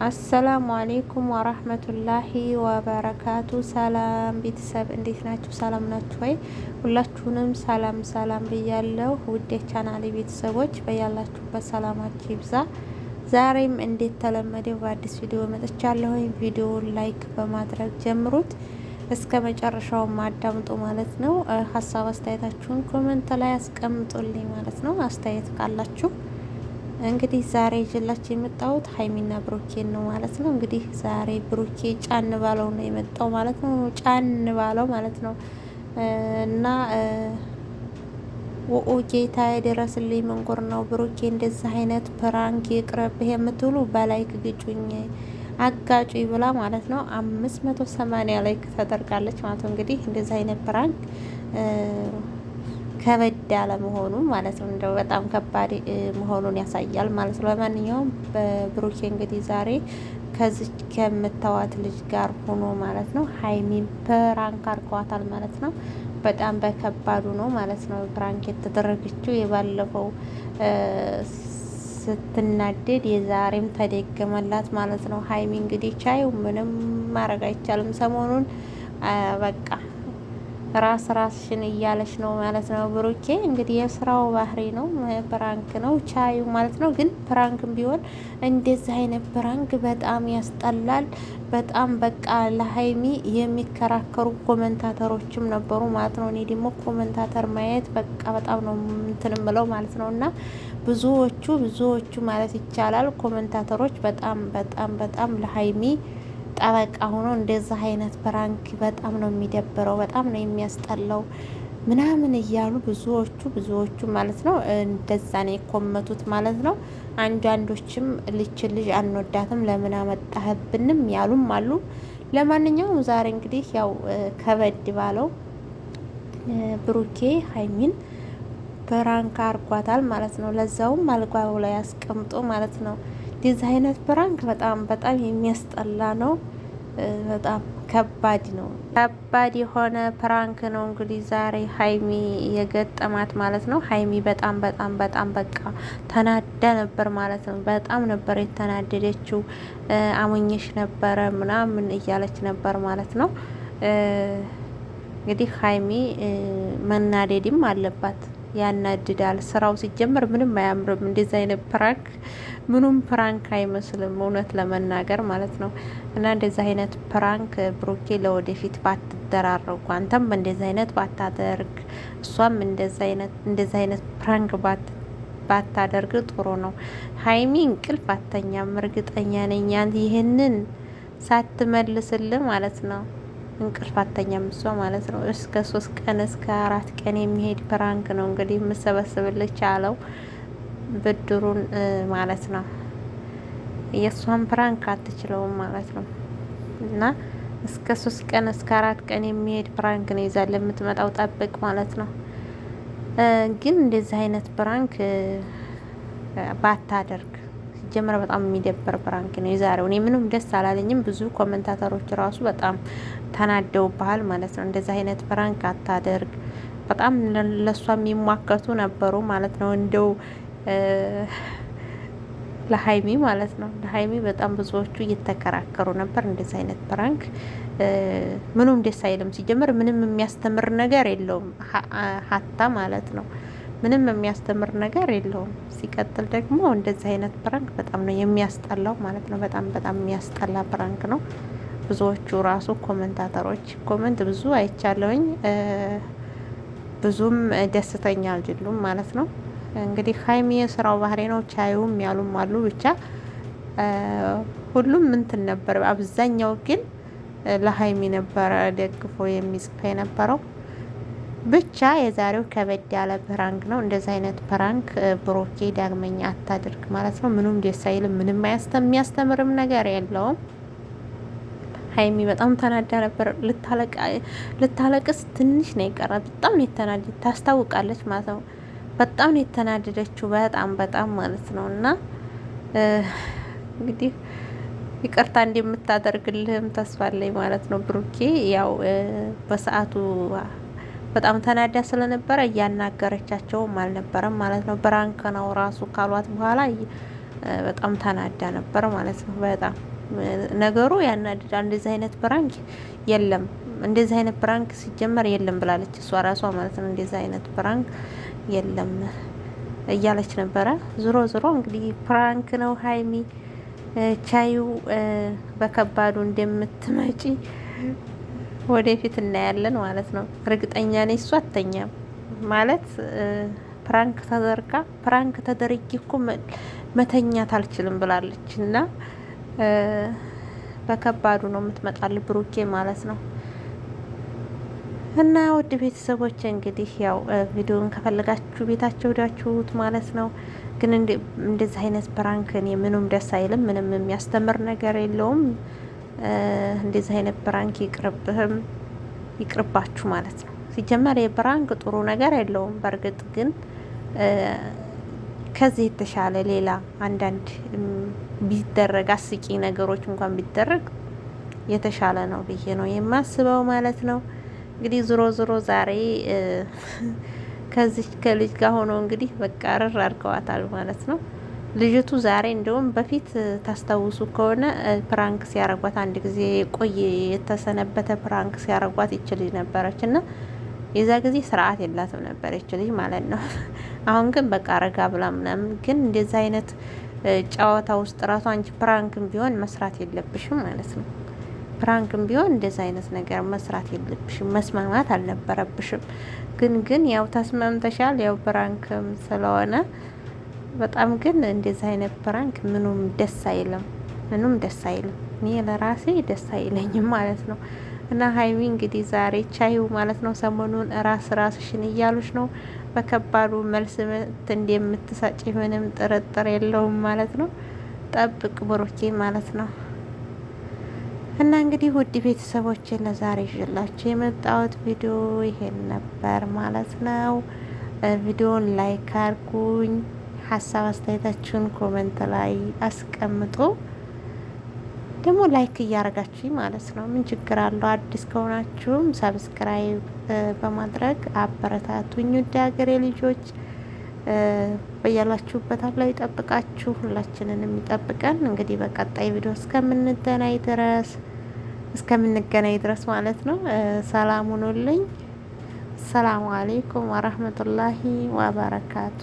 አሰላሙ አሌይኩም ወራህመቱላሂ ወበረካቱ። ሰላም ቤተሰብ እንዴት ናችሁ? ሰላም ናችሁ ወይ? ሁላችሁንም ሰላም ሰላም ብያለሁ። ውድ የቻናሌ ቤተሰቦች በያላችሁበት ሰላማችሁ ይብዛ። ዛሬም እንዴት ተለመደው በአዲስ ቪዲዮ መጥቻለሁ። ቪዲዮውን ላይክ በማድረግ ጀምሩት እስከ መጨረሻው ማዳምጡ ማለት ነው። ሀሳብ አስተያየታችሁን ኮመንት ላይ አስቀምጡልኝ ማለት ነው። አስተያየት ካላችሁ እንግዲህ ዛሬ ይዤላችሁ የመጣሁት ሀይሚና ብሩኬን ነው ማለት ነው። እንግዲህ ዛሬ ብሩኬ ጫን ባለው ነው የመጣው ማለት ነው። ጫን ባለው ማለት ነው እና ወኦ ጌታ የደረስልኝ መንጎር ነው። ብሩኬ እንደዚህ አይነት ፕራንክ ይቅረብህ የምትሉ በላይክ ግጩኝ አጋጩ ብላ ማለት ነው 580 ላይክ ተደርጋለች ማለት ነው። እንግዲህ እንደዚህ አይነት ፕራንክ ከበድ ያለ መሆኑን ማለት ነው። እንደው በጣም ከባድ መሆኑን ያሳያል ማለት ነው። ለማንኛውም በብሩኬ እንግዲህ ዛሬ ከዚህ ከምታዋት ልጅ ጋር ሆኖ ማለት ነው ሀይሚን ፕራንክ አርገዋታል ማለት ነው። በጣም በከባዱ ነው ማለት ነው ፕራንክ የተደረገችው። የባለፈው ስትናደድ የዛሬም ተደገመላት ማለት ነው። ሀይሚ እንግዲህ ቻዩ ምንም ማድረግ አይቻልም። ሰሞኑን በቃ ራስሽን እያለች ነው ማለት ነው። ብሩኬ እንግዲህ የስራው ባህሪ ነው፣ ፕራንክ ነው ቻዩ ማለት ነው። ግን ፕራንክም ቢሆን እንደዚህ አይነት ፕራንክ በጣም ያስጠላል። በጣም በቃ ለሀይሚ የሚከራከሩ ኮመንታተሮችም ነበሩ ማለት ነው። እኔ ደግሞ ኮመንታተር ማየት በቃ በጣም ነው እንትን ምለው ማለት ነው። እና ብዙዎቹ ማለት ይቻላል ኮመንታተሮች በጣም በጣም በጣም ለሀይሚ ጠበቃ ሆኖ እንደዚህ አይነት ፕራንክ በጣም ነው የሚደብረው፣ በጣም ነው የሚያስጠላው ምናምን እያሉ ብዙዎቹ ማለት ነው እንደዛ ነው የኮመቱት ማለት ነው። አንዳንዶችም ልጅ አንወዳትም ለምን አመጣህብንም ያሉም አሉ። ለማንኛውም ዛሬ እንግዲህ ያው ከበድ ባለው ብሩኬ ሀይሚን ፕራንክ አርጓታል ማለት ነው። ለዛውም አልጋው ላይ አስቀምጦ ማለት ነው። እንደዚህ አይነት ፕራንክ በጣም የሚያስጠላ ነው። በጣም ከባድ ነው። ከባድ የሆነ ፕራንክ ነው እንግዲህ ዛሬ ሀይሚ የገጠማት ማለት ነው። ሀይሚ በጣም በቃ ተናዳ ነበር ማለት ነው። በጣም ነበር የተናደደችው። አሞኘሽ ነበረ ምናምን እያለች ነበር ማለት ነው። እንግዲህ ሀይሚ መናደድም አለባት፣ ያናድዳል። ስራው ሲጀመር ምንም አያምርም። እንደዚህ አይነት ፕራንክ ምኑም ፕራንክ አይመስልም እውነት ለመናገር ማለት ነው። እና እንደዚህ አይነት ፕራንክ ብሩኬ ለወደፊት ባትደራረጉ፣ አንተም እንደዚህ አይነት ባታደርግ፣ እሷም እንደዚህ አይነት ፕራንክ ባታደርግ ጥሩ ነው። ሀይሚ እንቅልፍ አተኛም እርግጠኛ ነኝ ይህንን ሳትመልስልን ማለት ነው። እንቅልፍ አተኛም እሷ ማለት ነው። እስከ 3 ቀን እስከ 4 ቀን የሚሄድ ፕራንክ ነው እንግዲህ የምሰበስብልች አለው ብድሩን ማለት ነው። የእሷን ፕራንክ አትችለውም ማለት ነው። እና እስከ 3 ቀን እስከ 4 ቀን የሚሄድ ፕራንክ ነው ይዛል የምትመጣው፣ ጠብቅ ማለት ነው። ግን እንደዚህ አይነት ፕራንክ ባታደርግ ጀምረ በጣም የሚደበር ፕራንክ ነው የዛሬው። እኔ ምንም ደስ አላለኝም። ብዙ ኮመንታተሮች ራሱ በጣም ተናደውብሃል ማለት ነው። እንደዚህ አይነት ፕራንክ አታደርግ። በጣም ለሷ የሚሟከቱ ነበሩ ማለት ነው። እንደው ለሀይሚ ማለት ነው። ለሀይሚ በጣም ብዙዎቹ እየተከራከሩ ነበር። እንደዚህ አይነት ፕራንክ ምንም ደስ አይልም። ሲጀምር ምንም የሚያስተምር ነገር የለውም ሀታ ማለት ነው። ምንም የሚያስተምር ነገር የለውም። ሲቀጥል ደግሞ እንደዚህ አይነት ፕራንክ በጣም ነው የሚያስጠላው ማለት ነው። በጣም የሚያስጠላ ፕራንክ ነው። ብዙዎቹ ራሱ ኮመንታተሮች ኮመንት ብዙ አይቻለውኝ፣ ብዙም ደስተኛ አይደሉም ማለት ነው። እንግዲህ ሀይሚ የስራው ባህሪ ነው ቻዩም ያሉም አሉ። ብቻ ሁሉም እንትን ነበር። አብዛኛው ግን ለሀይሚ ነበረ ደግፎ የሚጽፋ የነበረው። ብቻ የዛሬው ከበድ ያለ ፕራንክ ነው። እንደዚህ አይነት ፕራንክ ብሩኬ ዳግመኛ አታድርግ ማለት ነው። ምንም ደስ አይልም። ምንም የሚያስተምርም ነገር የለውም። ሀይሚ በጣም ተናዳ ነበር። ልታለቅስ ትንሽ ነው የቀራት። በጣም ነው የተናደደች፣ ታስታውቃለች ማለት ነው። በጣም ነው የተናደደችው፣ በጣም ማለት ነው። እና እንግዲህ ይቅርታ እንደምታደርግልህም ተስፋ አለኝ ማለት ነው። ብሩኬ ያው በሰዓቱ በጣም ተናዳ ስለነበረ እያናገረቻቸውም አልነበረም ማለት ነው። ብራንክ ነው ራሱ ካሏት በኋላ በጣም ተናዳ ነበር ማለት ነው። በጣም ነገሩ ያናድዳል። እንደዚህ አይነት ፕራንክ የለም፣ እንደዚህ አይነት ፕራንክ ሲጀመር የለም ብላለች እሷ ራሷ ማለት ነው። እንደዚህ አይነት ፕራንክ የለም እያለች ነበረ። ዞሮ ዞሮ እንግዲህ ፕራንክ ነው። ሀይሚ ቻዩ በከባዱ እንደምትመጪ ወደፊት እናያለን ማለት ነው። እርግጠኛ ነኝ እሷ አተኛም ማለት ፕራንክ ተደርጊ እኮ መተኛት አልችልም ብላለች እና በከባዱ ነው የምትመጣል ብሩኬ ማለት ነው። እና ውድ ቤተሰቦች እንግዲህ ያው ቪዲዮን ከፈለጋችሁ ቤታቸው ሄዳችሁት ማለት ነው። ግን እንደዚህ አይነት ፕራንክ እኔ ምንም ደስ አይልም። ምንም የሚያስተምር ነገር የለውም። እንደዚህ አይነት ፕራንክ ይቅርባችሁ ማለት ነው። ሲጀመር የፕራንክ ጥሩ ነገር የለውም። በእርግጥ ግን ከዚህ የተሻለ ሌላ አንዳንድ ቢደረግ አስቂ ነገሮች እንኳን ቢደረግ የተሻለ ነው ብዬ ነው የማስበው ማለት ነው። እንግዲህ ዞሮ ዛሬ ከዚህ ከልጅ ጋር ሆኖ እንግዲህ በቃ ርር አድርገዋታል ማለት ነው። ልጅቱ ዛሬ እንደውም በፊት ታስታውሱ ከሆነ ፕራንክ ሲያረጓት አንድ ጊዜ ቆየ የተሰነበተ ፕራንክ ሲያረጓት ይችልኝ ነበረች እና የዛ ጊዜ ስርዓት የላትም ነበር ይችልኝ ማለት ነው። አሁን ግን በቃ ረጋ ብላ ምናምን፣ ግን እንደዛ አይነት ጨዋታ ውስጥ ራሱ አንቺ ፕራንክም ቢሆን መስራት የለብሽም ማለት ነው። ፕራንክም ቢሆን እንደዛ አይነት ነገር መስራት የለብሽም፣ መስማማት አልነበረብሽም። ግን ያው ተስማምተሻል፣ ያው ፕራንክም ስለሆነ በጣም ግን እንደዛ አይነት ፕራንክ ምኑም ደስ አይልም፣ ምኑም ደስ አይልም። እኔ ለራሴ ደስ አይለኝም ማለት ነው። እና ሀይሚ እንግዲህ ዛሬ ቻዩ ማለት ነው። ሰሞኑን ራስሽን እያሉሽ ነው። በከባዱ መልስ እንደምትሰጪ ምንም ጥርጥር የለውም ማለት ነው። ጠብቅ ብሩኬ ማለት ነው። እና እንግዲህ ውድ ቤተሰቦች ለዛሬ ይዤላችሁ የመጣሁት ቪዲዮ ይሄን ነበር ማለት ነው። ቪዲዮን ላይክ አድርጉኝ፣ ሀሳብ አስተያየታችሁን ኮሜንት ላይ አስቀምጡ። ደግሞ ላይክ እያደረጋችሁኝ ማለት ነው። ምን ችግር አለው? አዲስ ከሆናችሁም ሰብስክራይብ በማድረግ አበረታቱኝ። ውድ ሀገሬ ልጆች በያላችሁበት አላህ ይጠብቃችሁ፣ ሁላችንንም ይጠብቀን። እንግዲህ በቀጣይ ቪዲዮ እስከምንገናኝ ድረስ ማለት ነው ሰላም ሁኑልኝ። ሰላሙ አሌይኩም ወረህመቱላሂ ወበረካቱ።